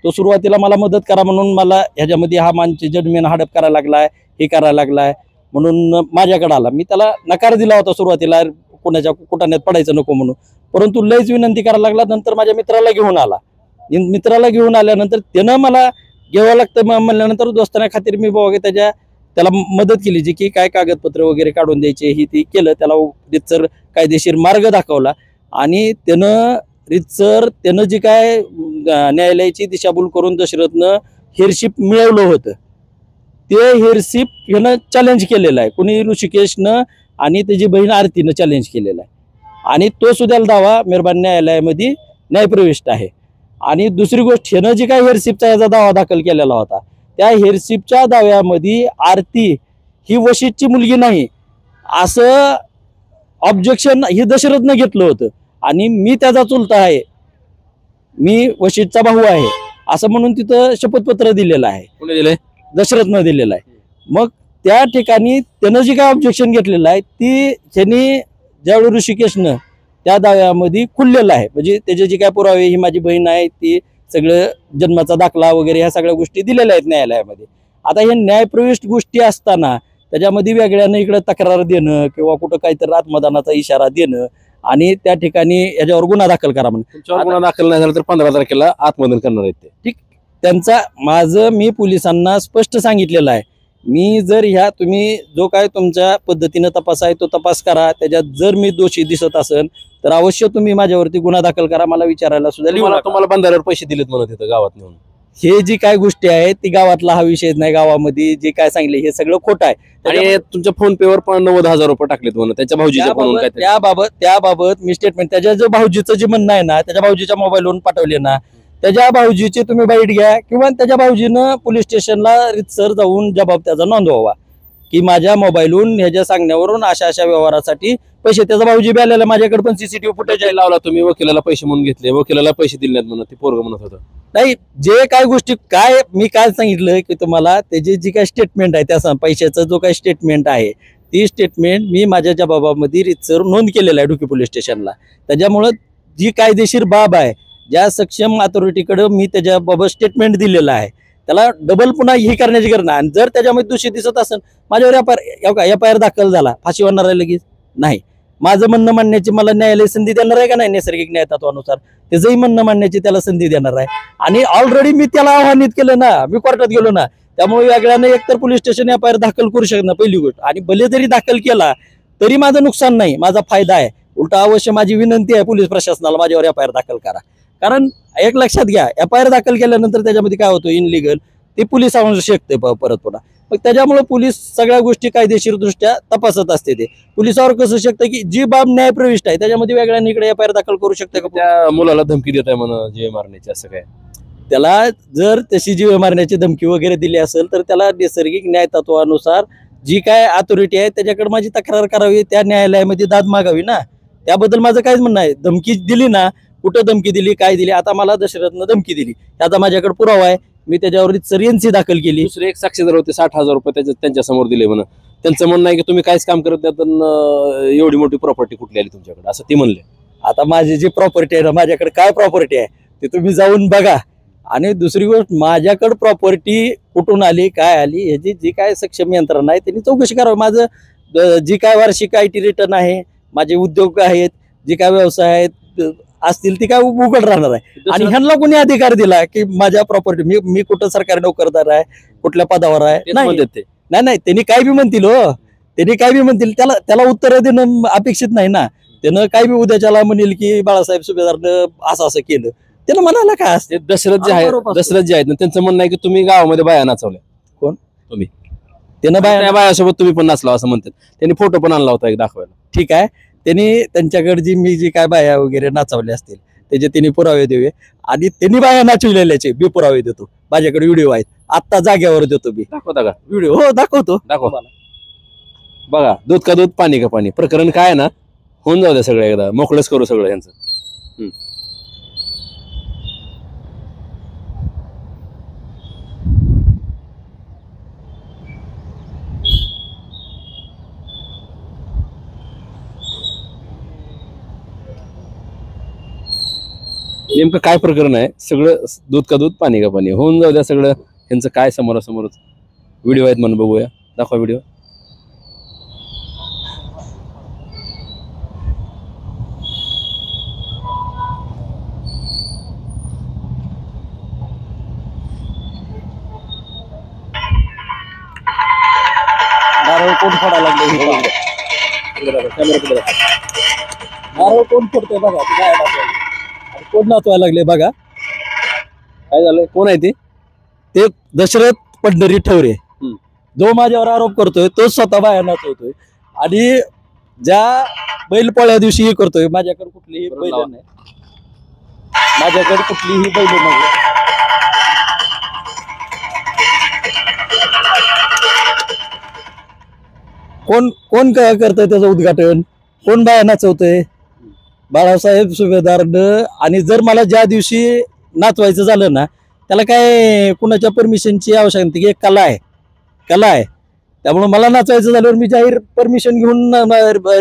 तो सुरुवातीला मला मदत करा म्हणून मला ह्याच्यामध्ये हा मानची जडमेन हडप करायला लागलाय, हे करायला लागलाय म्हणून माझ्याकडे आला. मी त्याला नकार दिला होता सुरुवातीला, कोणाच्या कुटाण्यात पडायचं नको म्हणून. परंतु लयच विनंती करायला लागला. नंतर माझ्या मित्राला घेऊन आला. मित्राला घेऊन आल्यानंतर त्यानं मला घ्यावं लागतं म्हणल्यानंतर दोस्ताना खातीर मी बाबा त्याला मदत केली. जी की काय कागदपत्र वगैरे काढून द्यायचे ही ती केलं. त्याला रीतसर कायदेशीर मार्ग दाखवला. आणि त्यानं जी काय न्यायालयाची दिशाभूल करून दशरथनं हेरशिप मिळवलं होतं, ते हेरशिप ह्यानं चॅलेंज केलेलं आहे. कुणी ऋषिकेशनं आणि त्याची बहीण आरतीनं चॅलेंज केलेला आहे. आणि तो सुद्धा दावा मेहरबान न्यायालयामध्ये न्यायप्रविष्ट आहे. आणि दुसरी गोष्ट, ह्यानं जी काय हेरशिपचा याचा दावा दाखल केलेला होता, त्या हेरशिपच्या दाव्यामध्ये आरती ही वशीदची मुलगी नाही असं ऑब्जेक्शन ही दशरथनं घेतलं होतं. आणि मी त्याचा चुलता आहे, मी वशीदचा भाऊ आहे असं म्हणून तिथं शपथपत्र दिलेलं आहे. कोणी दिलंय? दशरथनं दिलेलं आहे. मग त्या ठिकाणी त्यानं जी काय ऑब्जेक्शन घेतलेलं आहे ती ह्यांनी ज्यावेळी ऋषिकेशनं त्या दाव्यामध्ये खुललेलं आहे. म्हणजे त्याचे जे काय पुरावे, ही माझी बहीण आहे, ती सगळं जन्माचा दाखला वगैरे ह्या सगळ्या गोष्टी दिलेल्या आहेत न्यायालयामध्ये. आता हे न्यायप्रविष्ट गोष्टी असताना त्याच्यामध्ये वेगळ्यानं इकडे तक्रार देणं किंवा कुठं काहीतरी आत्मदानाचा इशारा देणं आणि त्या ठिकाणी याच्यावर गुन्हा दाखल करा म्हणून, तुमच्यावर गुन्हा दाखल नाही झाला तर 15 तारखेला आत्मदहन करणार आहेत ते. मी पोलिसांना स्पष्ट सांगितलेलं आहे, मी जर तुम्ही जो काय तुमच्या पद्धतीनं तपास आहे तो तपास करा. त्याच्यात जर मी दोषी दिसत असेल तर अवश्य तुम्ही माझ्यावरती गुन्हा दाखल करा. मला विचारायला सुद्धा लिहू नका. तुम्हाला बंधाऱ्यावर पैसे दिलेत म्हणत तिथं गावात नेऊन. हे जी काय गोष्टी आहेत ती गावातला हा विषय नाही. गावामध्ये जे काय सांगले हे सगळं खोटं आहे. आणि तुमच्या फोन पेवर पण 90,000 रुपये टाकलेत म्हणून त्याच्या भाऊजीच्या फोनवरून काय त्याबाबत मी स्टेटमेंट, त्याच्या जो भाऊजीचं जे म्हणणं आहे ना, त्याच्या भाऊजीच्या मोबाईलवरून पाठवले ना, त्याच्या भाऊजीची तुम्ही बाईट घ्या किंवा त्याच्या भाऊजीनं पोलीस स्टेशनला रीतसर जाऊन जबाब त्याचा नोंदवावा की माझ्या मोबाईलहून ह्याच्या सांगण्यावरून अशा अशा व्यवहारासाठी पैसे. त्याचा भाऊजी बी आलेला, माझ्याकडे पण CCTV फुटेज आहे. लावला तुम्ही वकिलाला पैसे म्हणून घेतले, वकिलाला पैसे दिले नाहीत म्हणून ते पोरग म्हणत होतं. नाही, जे काय गोष्टी काय मी काय सांगितलं की तुम्हाला त्याची जी काय स्टेटमेंट आहे त्या पैशाचं जो काय स्टेटमेंट आहे ती स्टेटमेंट मी माझ्या जबाबामध्ये रीतसर नोंद केलेलं आहे ढुकी पोलीस स्टेशनला. त्याच्यामुळं जी कायदेशीर बाब आहे, ज्या सक्षम अथॉरिटीकडे मी त्याच्याबाबत स्टेटमेंट दिलेलं आहे, त्याला डबल पुन्हा हे करण्याची गरज नाही. आणि जर त्याच्यामध्ये दोषी दिसत असेल, माझ्यावर FIR दाखल झाला, फाशी होणार आहे लगेच नाही. माझं म्हणणं मांडण्याची मला न्यायालय संधी देणार आहे का नाही? नैसर्गिक न्याय तत्वानुसार त्याचंही म्हणणं मांडण्याची त्याला संधी देणार आहे. आणि ऑलरेडी मी त्याला आव्हानित केलं ना, मी कोर्टात गेलो ना, त्यामुळे वेगळ्यानं एकतर पोलीस स्टेशन FIR दाखल करू शकणार पहिली गोष्ट. आणि भले जरी दाखल केला तरी माझं नुकसान नाही, माझा फायदा आहे. उलटा अवश्य माझी विनंती आहे पोलीस प्रशासनाला माझ्यावर FIR दाखल करा. कारण एक लक्षात घ्या, FIR दाखल केल्यानंतर त्याच्यामध्ये काय होतं, इनलिगल ते पोलीस आणू शकते परत पुन्हा. मग त्याच्यामुळे पोलीस सगळ्या गोष्टी कायदेशीर दृष्ट्या तपासत असते. ते पोलिसावर कसं शकतं की जी बाब न्यायप्रविष्ट आहे त्याच्यामध्ये वेगळ्याने इकडे FIR दाखल करू शकते का? त्या मुलाला धमकी देत आहे म्हणून जीव मारण्याची, असं काय? त्याला जर तशी जीव मारण्याची धमकी वगैरे दिली असेल तर त्याला नैसर्गिक न्याय तत्वानुसार जी काय अथॉरिटी आहे त्याच्याकडे माझी तक्रार करावी, त्या न्यायालयामध्ये दाद मागावी ना. त्याबद्दल माझं काहीच म्हणणं आहे. धमकी दिली ना, कुठं धमकी दिली, काय दिली, आता मला दशरथनं धमकी दिली, त्याचा माझ्याकडे पुरावा आहे. मी त्याच्यावर NC दाखल केली. दुसरे एक साक्षीदार होते, 60,000 रुपये त्यांच्या समोर दिले म्हणून. त्यांचं म्हणणं आहे की तुम्ही काहीच काम करत नाही, तर एवढी मोठी प्रॉपर्टी कुठली आली तुमच्याकडे, असं ते म्हणले. आता माझी जी प्रॉपर्टी आहे ना, माझ्याकडे काय प्रॉपर्टी आहे ते तुम्ही जाऊन बघा. आणि दुसरी गोष्ट माझ्याकडे प्रॉपर्टी कुठून आली काय आली ह्याची जी काय सक्षम यंत्रणा आहे त्यांनी चौकशी करावी. माझं जी काय वार्षिक IT रिटर्न आहे, माझे उद्योग आहेत, जे काय व्यवसाय आहेत असतील ती काय उघड राहणार आहे. आणि ह्यांना कोणी अधिकार दिला की माझ्या प्रॉपर्टी मी कुठं सरकारी नोकरदार आहे, कुठल्या पदावर आहे? तेच नाही म्हणतात ते. नाही त्यांनी काय बी म्हणतील त्यांनी काय बी म्हणतील, त्याला उत्तर देणं अपेक्षित नाही ना. त्यानं काय बी उद्याच्याला म्हणेल की बाळासाहेब सुभेदारनं असं केलं, त्यानं म्हणायला काय असते. ते दशरथ जे आहेत दशरथ जे आहेत ना त्यांचं म्हणणं आहे की तुम्ही गावामध्ये बाया नाचवल्या. कोण? तुम्ही. त्यानं त्या बायासोबत तुम्ही पण नाचला असं म्हणतात. त्यांनी फोटो पण आणला होता एक दाखवायला. ठीक आहे, त्यांनी त्यांच्याकडे मी जी काय बाया वगैरे नाचवले असतील त्याचे त्यांनी पुरावे देवे. आणि त्यांनी बाया नाचविलेल्याचे मी पुरावे देतो. माझ्याकडे व्हिडिओ आहेत, आत्ता जाग्यावर देतो मी दाखवता का व्हिडिओ. हो दाखवतो. दाखवा. बघा, दूध का दूध पाणी का पाणी प्रकरण काय आहे ना, होऊन जाऊ द्या सगळं एकदा, मोकळंच करू सगळं यांचं. नेमकं काय प्रकरण आहे, सगळं दूध का दूध पाणी का पाणी होऊन जाऊ द्या सगळं यांचं. काय समोरासमोरच व्हिडिओ आहेत म्हणून बघूया. दाखवा व्हिडिओ. नारळ कोण फोडायला लागले, नारळ कोण फोडतोय बघा, काय कोण नाचवायला लागले बघा. काय झालंय, कोण आहे ते दशरथ पंढरी ठवरे जो माझ्यावर आरोप करतोय तो स्वतः बाया नाचवतोय. आणि ज्या बैलपोळ्या दिवशी हे करतोय, माझ्याकडे कुठलीही बैल नाही, माझ्याकडे कुठलीही बैल नाही. कोण काय करतोय त्याचं उद्घाटन, कोण बाया नाचवतोय? बाळासाहेब सुभेदारनं. आणि जर मला ज्या दिवशी नाचवायचं झालं ना, त्याला काय कुणाच्या परमिशनची आवश्यकता नाही. एक कला आहे त्यामुळे मला नाचवायचं झाल्यावर मी जाहीर परमिशन घेऊन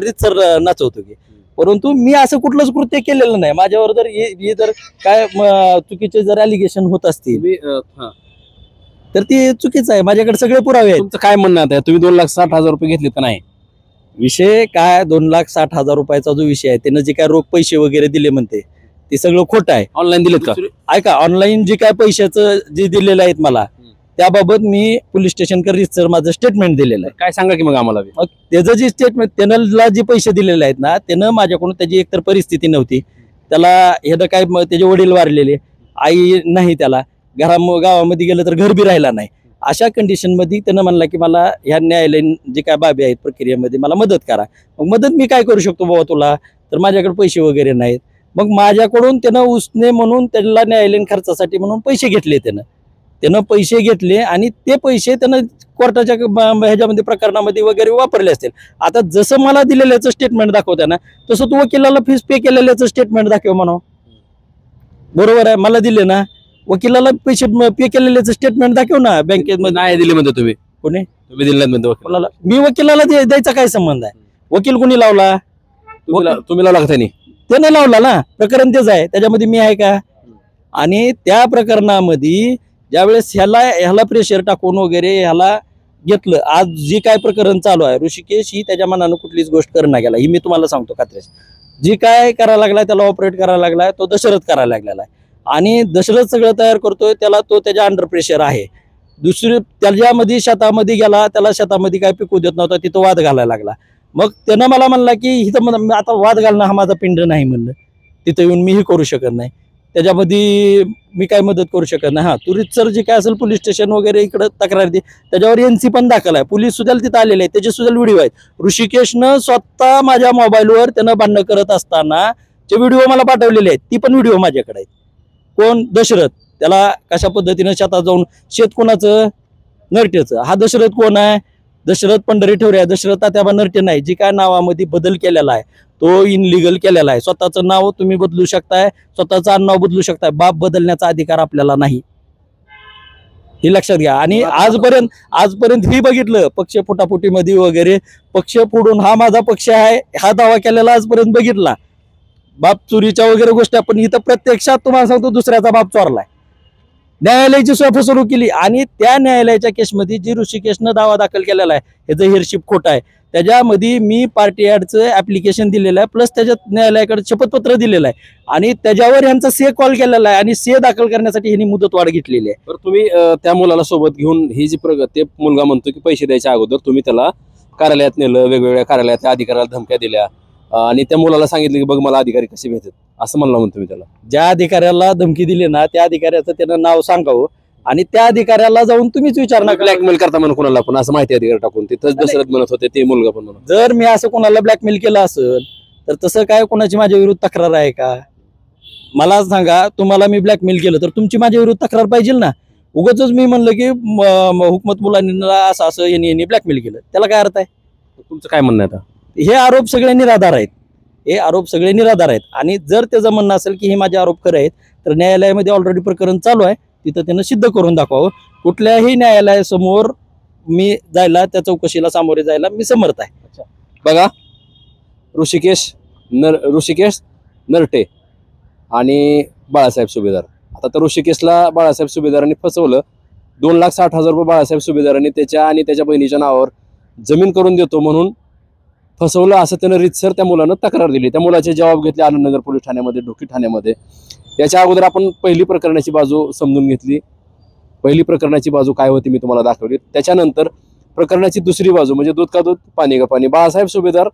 रीतसर नाचवतो की. परंतु मी असं कुठलंच कृत्य केलेलं नाही. माझ्यावर जर हे जर काय चुकीचे जर अलिगेशन होत असतील तर ती चुकीचं आहे. माझ्याकडे सगळे पुरावे आहेत. तुमचं काय म्हणणं आहे, तुम्ही 2,60,000 रुपये घेतले तर नाही? विषय काय, 2,60,000 रुपयाचा जो विषय आहे, त्यानं जे काय रोख पैसे वगैरे दिले म्हणते ते सगळं खोटं आहे. ऑनलाईन दिलेत का? ऐका, ऑनलाईन जे काय पैशाचं जे दिलेलं आहेत मला, त्याबाबत मी पोलीस स्टेशन सर माझं स्टेटमेंट दिलेलं आहे. काय सांगा की मग आम्हाला. मग त्याचं जे स्टेटमेंट, त्याला जे पैसे दिलेले आहेत ना, त्यानं माझ्याकडून त्याची एकतर परिस्थिती नव्हती, त्याला ह्यानं काय त्याचे वडील वारलेले, आई नाही, त्याला गावामध्ये गेलं तर घर बी राहिला नाही. अशा कंडिशन मध्ये त्यानं म्हणला की मला ह्या न्यायालयीन जे काय बाबी आहेत प्रक्रियेमध्ये मला मदत करा. मग मदत मी काय करू शकतो बाबा तुला, तर माझ्याकडे पैसे वगैरे नाहीत. मग माझ्याकडून त्यानं उसने म्हणून त्याला न्यायालयीन खर्चासाठी म्हणून पैसे घेतले. त्यानं पैसे घेतले आणि ते पैसे त्यानं कोर्टाच्या ह्याच्यामध्ये प्रकरणामध्ये वगैरे वापरले असतील. आता जसं मला दिलेल्याचं स्टेटमेंट दाखवते ना, तसं तू वकिलाला फीस पे केलेल्याचं स्टेटमेंट दाखव म्हणा. बरोबर आहे, मला दिले ना, वकिलाला पैसे पे केलेल्याचं स्टेटमेंट दाखव ना बँकेमध्ये. नाही दिले म्हणतो तुम्ही. कोणी? तुम्ही दिले म्हणतो वकिलाला. मी वकिलाला द्यायचा काय संबंध आहे? वकील कोणी लावला? तुम्ही लावला का त्यांनी? त्याने लावला ना, प्रकरण तेच आहे, त्याच्यामध्ये मी आहे का? आणि त्या प्रकरणामध्ये ज्यावेळेस ह्याला प्रेशर टाकून वगैरे ह्याला घेतलं, आज जी काय प्रकरण चालू आहे, ऋषिकेश ही त्याच्या मनानं कुठलीच गोष्ट करणं गेला, ही मी तुम्हाला सांगतो खात्रीच. जी काय करायला लागलाय, त्याला ऑपरेट करायला लागलाय, तो दशरथ करायला लागलेला आहे. आणि दशरथ सगळं तयार करतोय, त्याला तो त्याच्या अंडर प्रेशर आहे. दुसरी त्याच्यामध्ये शेतामध्ये गेला, त्याला शेतामध्ये काय पिकू देत नव्हता, तिथं वाद घालायला लागला. मग त्यानं मला म्हणला की इथं आता वाद घालणं हा माझा पिंड नाही म्हणलं, तिथं येऊन मीही करू शकत नाही, त्याच्यामध्ये मी काय मदत करू शकत नाही. हा, तू रीतसर जे काय असेल पोलीस स्टेशन वगैरे इकडे तक्रार दे, त्याच्यावर NC पण दाखल आहे, पोलीस सुद्धा तिथं आलेले आहेत, त्याचे सुद्धा व्हिडिओ आहेत. ऋषिकेशनं स्वतः माझ्या मोबाईलवर त्यानं भांडणं करत असताना जे व्हिडिओ मला पाठवलेले आहेत, ती पण व्हिडिओ माझ्याकडे आहेत. कोण? दशरथ. त्याला कशा पद्धतीनं शेतात जाऊन, शेत कोणाचं? नरटेचं. हा दशरथ कोण आहे? दशरथ पंढरी ठवरे आहे. दशरथ तात्याबा नरटे नाही. जी काय नावामध्ये बदल केलेला आहे तो इनलिगल केलेला आहे. स्वतःचं नाव तुम्ही बदलू शकताय, स्वतःचं आडनाव बदलू शकताय, बाप बदलण्याचा अधिकार आपल्याला नाही, हे लक्षात घ्या. आणि आजपर्यंत ही बघितलं पक्ष फुटाफुटीमध्ये वगैरे, पक्ष फोडून हा माझा पक्ष आहे हा दावा केलेला आजपर्यंत बघितला. बाप चोरीच्या वगैरे गोष्टी आपण इथं प्रत्यक्षात तुम्हाला सांगतो दुसऱ्याचा बाप चोरलाय. न्यायालयाची सुद्धा फसवणूक केली. आणि त्या न्यायालयाच्या केसमध्ये जी ऋषिकेशनं दावा दाखल केलेला आहे ह्याचं हेअरशिप खोटं आहे, त्याच्यामध्ये मी पार्टी ॲडचं ऍप्लिकेशन दिलेलं आहे, प्लस त्याच्यात न्यायालयाकडे शपथपत्र दिलेलं आहे आणि त्याच्यावर यांचा से कॉल केलेला आहे आणि से दाखल करण्यासाठी ह्यांनी मुदतवाढ घेतलेली आहे. तर तुम्ही त्या मुलाला सोबत घेऊन ही जी ते मुलगा म्हणतो की पैसे द्यायच्या अगोदर तुम्ही त्याला कार्यालयात नेलं, वेगवेगळ्या कार्यालयातल्या अधिकाऱ्याला धमक्या दिल्या आणि त्या मुलाला सांगितलं की बघ मला अधिकारी कसे भेटतात असं म्हणलं म्हणतो मी त्याला. ज्या अधिकाऱ्याला धमकी दिली ना त्या अधिकाऱ्याचं त्यानं नाव सांगावं आणि त्या अधिकाऱ्याला जाऊन तुम्हीच विचारणा करा. ब्लॅकमेल करता म्हणून कोणाला पण असं माहिती अधिकारी टाकून तिथंच दशरथ म्हणत होते ते मुलगा पण म्हणत. जर मी असं कोणाला ब्लॅकमेल केलं असेल तर तसं काय कोणाची माझ्या विरुद्ध तक्रार आहे का? मला सांगा, तुम्हाला मी ब्लॅकमेल केलं तर तुमची माझ्या विरुद्ध तक्रार पाहिजे ना. उगाच मी म्हणलं की हुकमत मुलांना असं असं यांनी ब्लॅकमेल केलं, त्याला काय अर्थ आहे? तुमचं काय म्हणणं आहे आता? हे आरोप सगळे निराधार आहेत, हे आरोप सगळे निराधार आहेत. आणि जर त्याचं म्हणणं असेल की हे माझे आरोप खरे आहेत तर न्यायालयामध्ये ऑलरेडी प्रकरण चालू आहे, तिथं त्यानं सिद्ध करून दाखवावं. कुठल्याही न्यायालयासमोर मी जायला, त्या चौकशीला सामोरे जायला मी समर्थ आहे. बघा, ऋषिकेश नरटे आणि बाळासाहेब सुभेदार. आता तर ऋषिकेशला बाळासाहेब सुभेदारांनी फसवलं. 2,60,000 रुपये बाळासाहेब सुभेदारांनी त्याच्या आणि त्याच्या बहिणीच्या नावावर जमीन करून देतो म्हणून फसवलं असं त्यानं रीतसर त्या मुलानं तक्रार दिली. त्या मुलाचे जबाब घेतले आनंदनगर पोलीस ठाण्यामध्ये, ढोकी ठाण्यामध्ये. याच्या अगोदर आपण पहिली प्रकरणाची बाजू समजून घेतली. पहिली प्रकरणाची बाजू काय होती मी तुम्हाला दाखवली. त्याच्यानंतर प्रकरणाची दुसरी बाजू म्हणजे दूध का दूध पाणी का पाणी, बाळासाहेब सुभेदार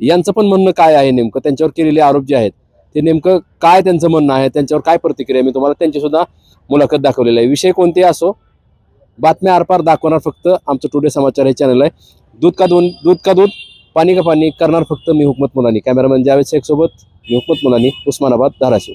यांचं पण म्हणणं काय आहे, नेमकं त्यांच्यावर केलेले आरोप जे आहेत ते नेमकं काय त्यांचं म्हणणं आहे, त्यांच्यावर काय प्रतिक्रिया, मी तुम्हाला त्यांची सुद्धा मुलाखत दाखवलेली आहे. विषय कोणते असो, बातम्या आरपार दाखवणार फक्त आमचं टुडे समाचार हे चॅनल आहे. दूध का दूध पाणी का पाणी करणार फक्त मी हुकमत मुलानी. कॅमेरामॅन जावेद शेख सोबत मी हुकमत मुलानी, उस्मानाबाद, धाराशिव.